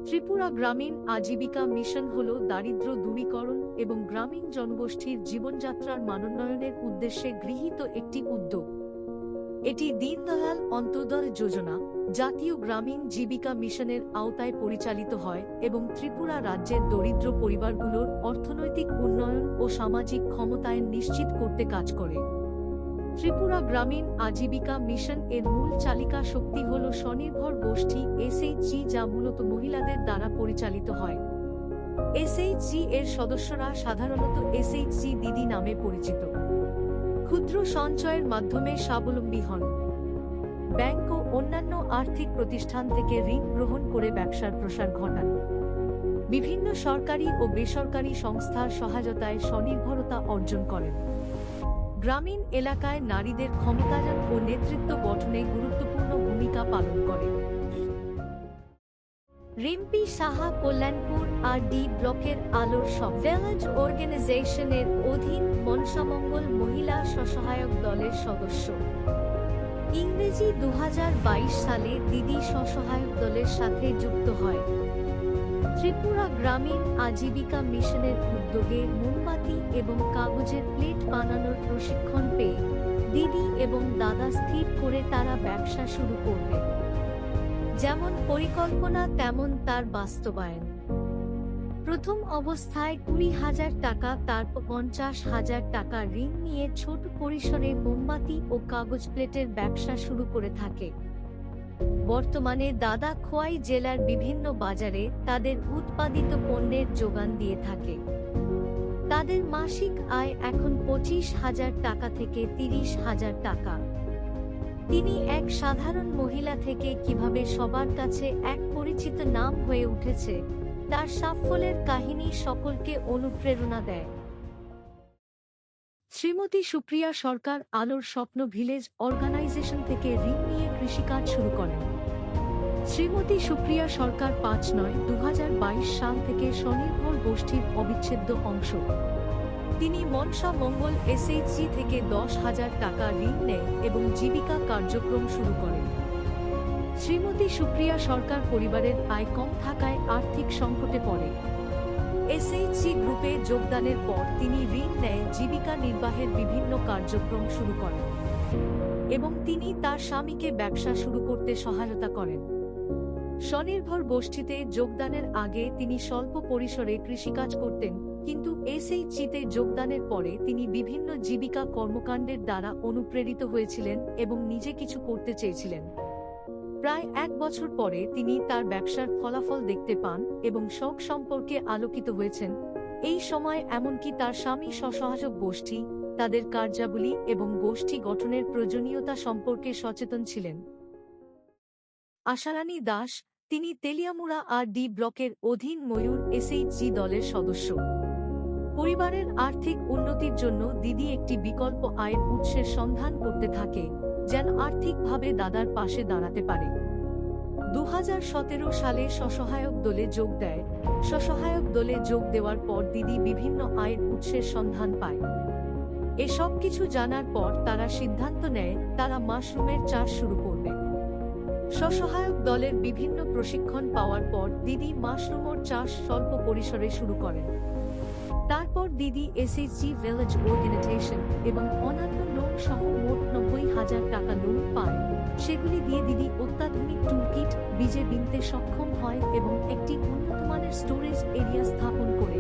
ত্রিপুরা গ্রামীণ আজীবিকা মিশন হল দারিদ্র্য দূরীকরণ এবং গ্রামীণ জনগোষ্ঠীর জীবনযাত্রার মানোন্নয়নের উদ্দেশ্যে গৃহীত একটি উদ্যোগ। এটি দীনদয়াল অন্তোদয় যোজনা, জাতীয় গ্রামীণ জীবিকা মিশনের আওতায় পরিচালিত হয় এবং ত্রিপুরা রাজ্যের দরিদ্র পরিবারগুলোর অর্থনৈতিক উন্নয়ন ও সামাজিক ক্ষমতায়ন নিশ্চিত করতে কাজ করে। ত্রিপুরা গ্রামীণ আজীবিকা মিশন এর মূল চালিকা শক্তি হল স্বনির্ভর গোষ্ঠী এসএইচজি, যা মূলত মহিলাদের দ্বারা পরিচালিত হয়। এসএইচজি এর সদস্যরা সাধারণত এসএইচজি দিদি নামে পরিচিত। ক্ষুদ্র সঞ্চয়ের মাধ্যমে স্বাবলম্বী হন। ব্যাংক ও অন্যান্য আর্থিক প্রতিষ্ঠান থেকে ঋণ গ্রহণ করে ব্যবসার প্রসার ঘটান। বিভিন্ন সরকারি ও বেসরকারি সংস্থার সহায়তায় স্বনির্ভরতা অর্জন করেন। গ্রামীণ এলাকায় নারীদের ক্ষমতায়ন ও নেতৃত্ব গঠনে গুরুত্বপূর্ণ ভূমিকা পালন করে। রিম্পি সাহা কল্যাণপুর আর.ডি. ব্লকের আলোর সব ভিলেজ অর্গানাইজেশনের অধীন মনসামঙ্গল মহিলা স্বসহায়ক দলের সদস্য। ইংরেজি 2022 সালে দিদি স্বসহায়ক দলের সাথে যুক্ত হয়। ত্রিপুরা গ্রামীণ আজীবিকা মিশনের উদ্যোগে মোমবাতি এবং কাগজের প্লেট বানানোর প্রশিক্ষণ পেয়ে দিদি এবং দাদা স্থির করে তারা ব্যবসা শুরু করবে। যেমন পরিকল্পনা তেমন তার বাস্তবায়ন। প্রথম অবস্থায় 20,000 টাকা, তারপর 50,000 টাকা ঋণ নিয়ে ছোট পরিসরে মোমবাতি ও কাগজ প্লেটের ব্যবসা শুরু করে থাকে। বর্তমানে দাদা খোয়াই জেলার বিভিন্ন বাজারে তাদের উৎপাদিত পণ্যের যোগান দিয়ে থাকে। তাদের মাসিক আয় এখন 25,000 টাকা থেকে 30,000 টাকা। তিনি এক সাধারণ মহিলা থেকে কিভাবে সবার কাছে এক পরিচিত নাম হয়ে উঠেছে, তার সাফল্যের কাহিনী সকলকে অনুপ্রেরণা দেয়। শ্রীমতী সুপ্রিয়া সরকার আলোর স্বপ্ন ভিলেজ অর্গানাইজেশন থেকে ঋণ নিয়ে কৃষিকাজ শুরু করেন। শ্রীমতী সুপ্রিয়া সরকার 5/9/2022 সাল থেকে স্বনির্ভর গোষ্ঠীর অবিচ্ছেদ্য অংশ। তিনি মনসা মঙ্গল এসএইচজি থেকে 10,000 টাকা ঋণ নেয় এবং জীবিকা কার্যক্রম শুরু করেন। শ্রীমতী সুপ্রিয়া সরকার পরিবারের আয় কম থাকায় আর্থিক সংকটে পড়ে। এসএইচজি গ্রুপে যোগদানের পর তিনি ঋণ নেয় জীবিকা নির্বাহের বিভিন্ন কার্যক্রম শুরু করেন এবং তিনি তার স্বামীকে ব্যবসা শুরু করতে সহায়তা করেন। স্বনির্ভর গোষ্ঠীতে যোগদানের আগে তিনি স্বল্প পরিসরে কৃষিকাজ করতেন, কিন্তু এসএইচজিতে যোগদানের পরে তিনি বিভিন্ন জীবিকা কর্মকাণ্ডের দ্বারা অনুপ্রেরিত হয়েছিলেন এবং নিজে কিছু করতে চেয়েছিলেন। প্রায় 1 বছর পরে তিনি তার ব্যবসার ফলাফল দেখতে পান এবং শখ সম্পর্কে আলোকিত হয়েছেন। এই সময় এমনকি তার স্বামী স্বসহায়ক গোষ্ঠী, তাদের কার্যাবলী এবং গোষ্ঠী গঠনের প্রয়োজনীয়তা সম্পর্কে সচেতন ছিলেন। আশারানী দাস, তিনি তেলিয়ামুড়া আর.ডি. ব্লকের অধীন ময়ূর এসএইচজি দলের সদস্য। পরিবারের আর্থিক উন্নতির জন্য দিদি একটি বিকল্প আয়ের উৎসের সন্ধান করতে থাকে, যেন আর্থিকভাবে দাদার পাশে দাঁড়াতে পারে। 2017 সালে স্বসহায়ক দলে যোগ দেয়। স্বসহায়ক দলে যোগ দেওয়ার পর দিদি বিভিন্ন আয়ের উৎসের সন্ধান পায়। এসব কিছু জানার পর তারা সিদ্ধান্ত নেয় তারা মাশরুমের চাষ শুরু করবে। স্বসহায়ক দলের বিভিন্ন প্রশিক্ষণ পাওয়ার পর দিদি মাশরুমের চাষ স্বল্প পরিসরে শুরু করেন। তারপর দিদি এসএইচজি ভিলেজ অর্গানাইজেশন এবং অন্যান্য লোন সহ মোট 90,000 টাকা লোন পায়। সেগুলি দিয়ে দিদি অত্যাধুনিক টুলকিট বীজে বিনতে সক্ষম হয় এবং একটি উন্নতমানের স্টোরেজ এরিয়া স্থাপন করে।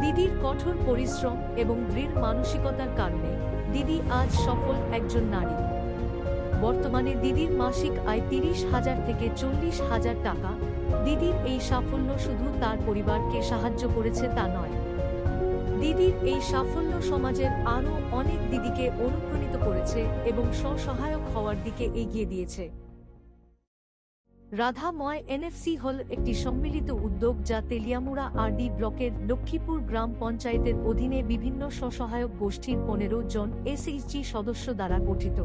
দিদির কঠোর পরিশ্রম এবং দৃঢ় মানসিকতার কারণে দিদি আজ সফল একজন নারী। বর্তমানে দিদির মাসিক আয় 30,000 থেকে 40,000 টাকা। দিদির এই সাফল্য শুধু তার পরিবারকে সাহায্য করেছে তা নয়, দিদির এই সাফল্য সমাজের আরও অনেক দিদিকে অনুপ্রাণিত করেছে এবং স্বসহায়ক হওয়ার দিকে এগিয়ে দিয়েছে। রাধাময় এনএফসি হল একটি সম্মিলিত উদ্যোগ যা তেলিয়ামুড়া আর.ডি. ব্লকের লক্ষ্মীপুর গ্রাম পঞ্চায়েতের অধীনে বিভিন্ন স্বসহায়ক গোষ্ঠীর 15 জন এসএইচজি সদস্য দ্বারা গঠিত।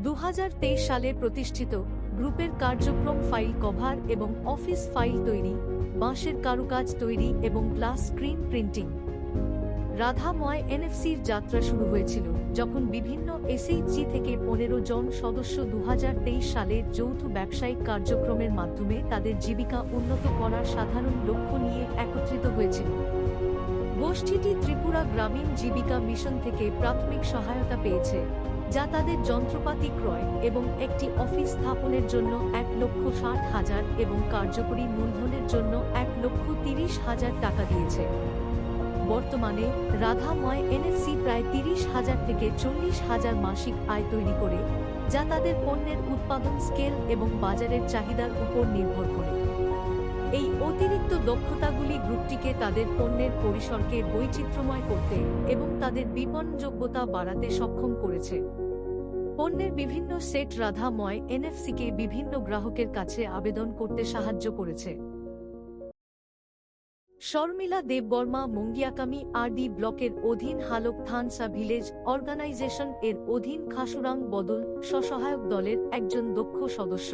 2023 সালে প্রতিষ্ঠিত। গ্রুপের কার্যক্রম ফাইল কভার এবং অফিস ফাইল তৈরি, বাঁশের কারুকাজ তৈরি এবং গ্লাস স্ক্রিন প্রিন্টিং। রাধাময় এনএফসির যাত্রা শুরু হয়েছিল যখন বিভিন্ন এসএইচজি থেকে 15 জন সদস্য 2023 সালের যৌথ ব্যবসায়িক কার্যক্রমের মাধ্যমে তাদের জীবিকা উন্নত করার সাধারণ লক্ষ্য নিয়ে একত্রিত হয়েছিল। গোষ্ঠীটি ত্রিপুরা গ্রামীণ জীবিকা মিশন থেকে প্রাথমিক সহায়তা পেয়েছে, যা তাদের যন্ত্রপাতি ক্রয় এবং একটি অফিস স্থাপনের জন্য 1,60,000 এবং কার্যকরী মূলধনের জন্য 1,30,000 টাকা দিয়েছে। বর্তমানে রাধাময় এনএফসি প্রায় 30,000 থেকে 40,000 মাসিক আয় তৈরি করে, যা তাদের পণ্যের উৎপাদন স্কেল এবং বাজারের চাহিদার উপর নির্ভর করে। এই অতিরিক্ত দক্ষতাগুলি গ্রুপটিকে তাদের পণ্যের পরিসরকে বৈচিত্র্যময় করতে এবং তাদের বিপণনযোগ্যতা বাড়াতে সক্ষম করেছে। পণ্যের বিভিন্ন সেট রাধাময় এনএফসিকে বিভিন্ন গ্রাহকের কাছে আবেদন করতে সাহায্য করেছে। শর্মিলা দেববর্মা মঙ্গিয়াকামি আরডি ব্লকের অধীন হালক থানসা ভিলেজ অর্গানাইজেশন এর অধীন খাসুরাং বদল স্বসহায়ক দলের একজন দক্ষ সদস্য।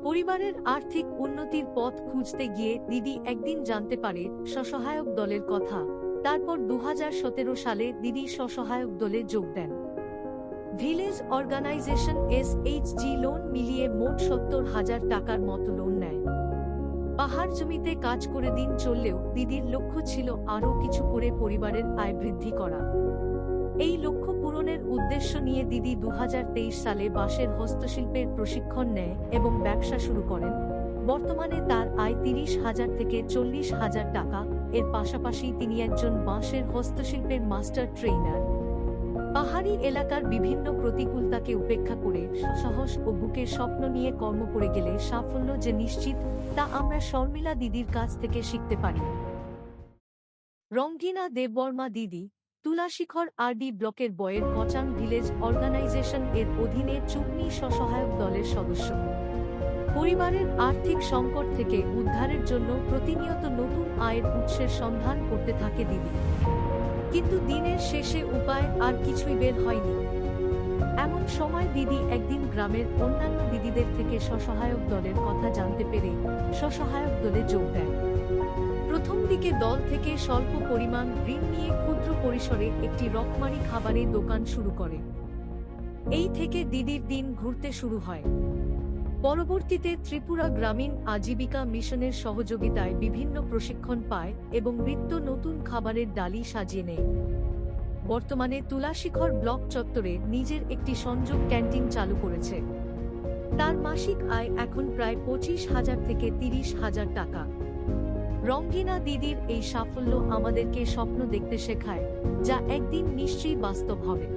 পরিবারের আর্থিক উন্নতির পথ খুঁজতে গিয়ে দিদি একদিন জানতে পারে স্বসহায়ক দলের কথা। তারপর 2017 সালে দিদি স্বসহায়ক দলে যোগ দেন। ভিলেজ অর্গানাইজেশন এসএইচজি লোন মিলিয়ে মোট 70,000 টাকার মতো লোন নেয়। পাহাড় জমিতে কাজ করে দিন চললেও দিদির লক্ষ্য ছিল আরও কিছু করে পরিবারের আয় বৃদ্ধি করা। এই লক্ষ্য পূরণের উদ্দেশ্য নিয়ে দিদি 2023 সালে বাঁশের হস্তশিল্পের প্রশিক্ষণ নেয় এবং ব্যবসা শুরু করেন। বর্তমানে তার আয় 30,000 থেকে 40,000 টাকা। এর পাশাপাশি তিনি একজন বাঁশের হস্তশিল্পের মাস্টার ট্রেনার। পাহাড়ি এলাকার বিভিন্ন প্রতিকূলতাকে উপেক্ষা করে সাহস ও বুকের স্বপ্ন নিয়ে কর্ম করে গেলে সাফল্য যে নিশ্চিত, তা আমরা শর্মিলা দিদির কাছ থেকে শিখতে পারি। রঙ্গিনা দেববর্মা দিদি তুলাশিখর আরডি ব্লকের বয়ের কচাং ভিলেজ অর্গানাইজেশন এর অধীনে চুপনি স্বসহায়ক দলের সদস্য। পরিবারের আর্থিক সংকট থেকে উদ্ধারের জন্য প্রতিনিয়ত নতুন আয়ের উৎসের সন্ধান করতে থাকে দিদি। কিন্তু দিনের শেষে উপায় আর কিছুই বের হয়নি। এমন সময় দিদি একদিন গ্রামের অন্যান্য দিদিদের থেকে স্বসহায়ক দলের কথা জানতে পেরে স্বসহায়ক দলে যোগ দেয়। প্রথম দিকে দল থেকে স্বল্প পরিমাণ ঋণ নিয়ে ক্ষুদ্র পরিসরে একটি রকমারি খাবারের দোকান শুরু করে। এই থেকে দিদির দিন ঘুরতে শুরু হয়। পরবর্তীতে ত্রিপুরা গ্রামীণ আজীবিকা মিশনের সহযোগিতায় বিভিন্ন প্রশিক্ষণ পায় এবং নিত্য নতুন খাবারের ডালি সাজিয়ে নেয়। বর্তমানে তুলাশিখর ব্লক চত্বরে নিজের একটি সংযোগ ক্যান্টিন চালু করেছে। তার মাসিক আয় এখন প্রায় 25,000 থেকে 30,000 টাকা। রঙ্গিনা দিদির এই সাফল্য আমাদেরকে স্বপ্ন দেখতে শেখায়, যা একদিন নিশ্চয়ই বাস্তব হবে।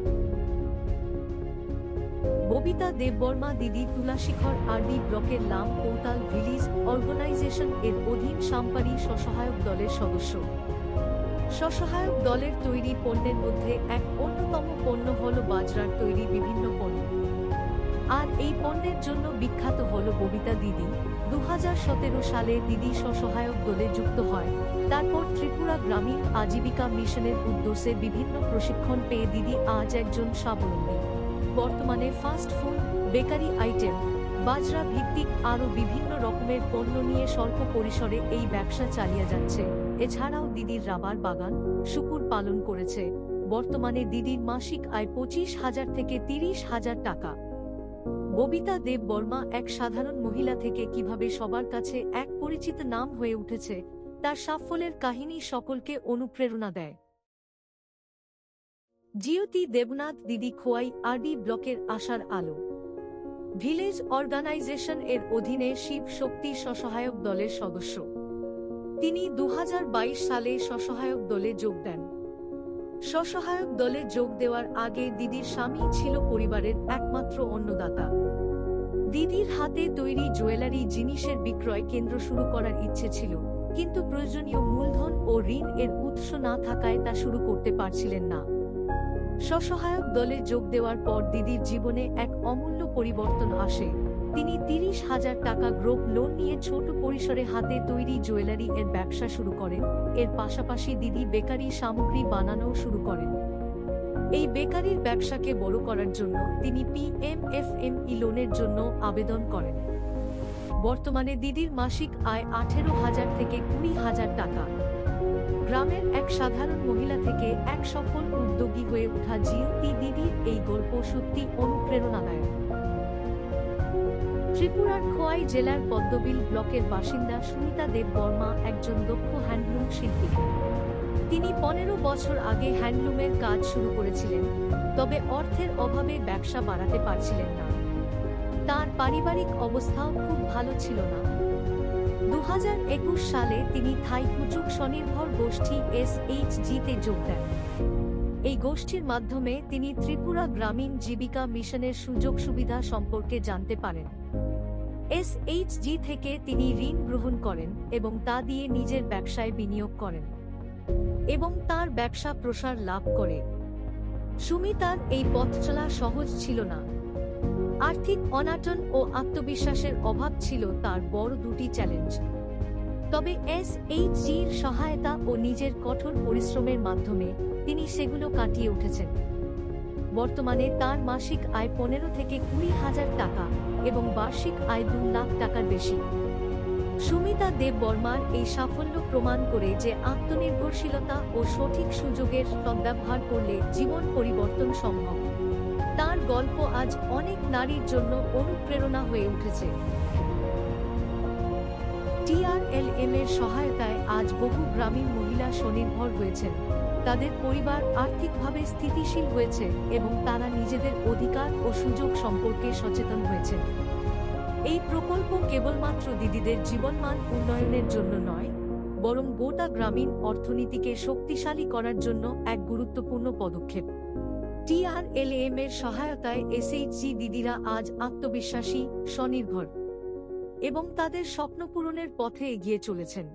ববিতা দেববর্মা দিদি তুলাশিখর আরডি ব্লকের লাম কৌতাল ভিলেজ অর্গানাইজেশন এর অধীন সাম্পারি স্বসহায়ক দলের সদস্য। স্বসহায়ক দলের তৈরি পণ্যের মধ্যে এক অন্যতম পণ্য হল বাজরার তৈরি বিভিন্ন পণ্য। আর এই পণ্যের জন্য বিখ্যাত হল ববিতা দিদি। 2017 সালে দিদি স্বসহায়ক দলে যুক্ত হয়। তারপর ত্রিপুরা গ্রামীণ আজীবিকা মিশনের উদ্যোগে বিভিন্ন প্রশিক্ষণ পেয়ে দিদি আজ একজন স্বাবলম্বী। বর্তমানে ফাস্ট ফুড, বেকারি আইটেম, বাজরা ভিত্তিক আরও বিভিন্ন রকমের পণ্য নিয়ে স্বল্প পরিসরে এই ব্যবসা চালিয়ে যাচ্ছে। এছাড়াও দিদির রাবার বাগান, শুকুর পালন করেছে। বর্তমানে দিদির মাসিক আয় 25,000 থেকে 30,000 টাকা। ববিতা দেববর্মা এক সাধারণ মহিলা থেকে কিভাবে সবার কাছে এক পরিচিত নাম হয়ে উঠেছে, তার সাফল্যের কাহিনী সকলকে অনুপ্রেরণা দেয়। জিওতি দেবনাথ দিদি খোয়াই আরডি ব্লকের আশার আলো। ভিলেজ অর্গানাইজেশন এর অধীনে শিব শক্তি স্বসহায়ক দলের সদস্য। তিনি 2022 সালে স্বসহায়ক দলে যোগ দেন। স্বসহায়ক দলে যোগ দেওয়ার আগে দিদির স্বামী ছিল পরিবারের একমাত্র অন্নদাতা। দিদির হাতে তৈরি জুয়েলারি জিনিসের বিক্রয় কেন্দ্র শুরু করার ইচ্ছে ছিল, কিন্তু প্রয়োজনীয় মূলধন ও ঋণ এর উৎস না থাকায় তা শুরু করতে পারছিলেন না। স্বসহায়ক দলে যোগ দেওয়ার পর দিদির জীবনে এক অমূল্য পরিবর্তন আসে। তিনি 30,000 টাকা গ্রুপ লোন নিয়ে ছোট পরিসরে হাতে তৈরি জুয়েলারি এর ব্যবসা শুরু করেন। এর পাশাপাশি দিদি বেকারি সামগ্রী বানানোও শুরু করেন। এই বেকারির ব্যবসাকে বড় করার জন্য তিনি PMFME লোনের জন্য আবেদন করেন। বর্তমানে দিদির মাসিক আয় 18,000 থেকে 20,000 টাকা। গ্রামের এক সাধারণ মহিলা থেকে এক সফল উদ্যোগী হয়ে ওঠা জিওতি দিদির এই গল্প সত্যি অনুপ্রেরণাদায়ক। ত্রিপুরার খোয়াই জেলার পদ্মবিল ব্লকের বাসিন্দা সুমিতা দেব বর্মা একজন দক্ষ হ্যান্ডলুম শিল্পী। তিনি 15 বছর আগে হ্যান্ডলুমের কাজ শুরু করেছিলেন, তবে অর্থের অভাবে ব্যবসা বাড়াতে পারছিলেন না। তার পারিবারিক অবস্থাও খুব ভালো ছিল না। 2021 সালে তিনি থাই কুচুক স্বনির্ভর গোষ্ঠী SHG-তে যোগ দেন। এই গোষ্ঠীর মাধ্যমে তিনি ত্রিপুরা গ্রামীণ জীবিকা মিশনের সুযোগ সুবিধা সম্পর্কে জানতে পারেন। SHG থেকে তিনি ঋণ গ্রহণ করেন এবং তা দিয়ে নিজের ব্যবসায় বিনিয়োগ করেন এবং তার ব্যবসা প্রসার লাভ করে। সুমিতার এই পথ চলা সহজ ছিল না। আর্থিক অনাটন ও আত্মবিশ্বাসের অভাব ছিল তার বড় দুটি চ্যালেঞ্জ। তবে SHG-র সহায়তা ও নিজের কঠোর পরিশ্রমের মাধ্যমে তিনি সেগুলো কাটিয়ে উঠেছেন। বর্তমানে তার মাসিক আয় 15 থেকে 20,000 টাকা এবং বার্ষিক আয় 2 লাখ টাকার বেশি। সুমিতা দেব বর্মার এই সাফল্য প্রমাণ করে যে আত্মনির্ভরশীলতা ও সঠিক সুযোগের সদ্ব্যবহার করলে জীবন পরিবর্তন সম্ভব। তার গল্প আজ অনেক নারীর জন্য অনুপ্রেরণা হয়ে উঠেছে। TRLM এর সহায়তায় আজ বহু গ্রামীণ মহিলা স্বনির্ভর হয়েছেন, তাদের পরিবার আর্থিকভাবে স্থিতিশীল হয়েছে এবং তারা নিজেদের অধিকার ও সুযোগ সম্পর্কে সচেতন হয়েছেন। এই প্রকল্প কেবলমাত্র দিদিদের জীবনমান উন্নয়নের জন্য নয়, বরং গোটা গ্রামীণ অর্থনীতিকে শক্তিশালী করার জন্য এক গুরুত্বপূর্ণ পদক্ষেপ। TRLM এর সহায়তায় SHG দিদিরা আজ আত্মবিশ্বাসী, স্বনির্ভর এবং তাদের স্বপ্ন পূরণের পথে এগিয়ে চলেছেন।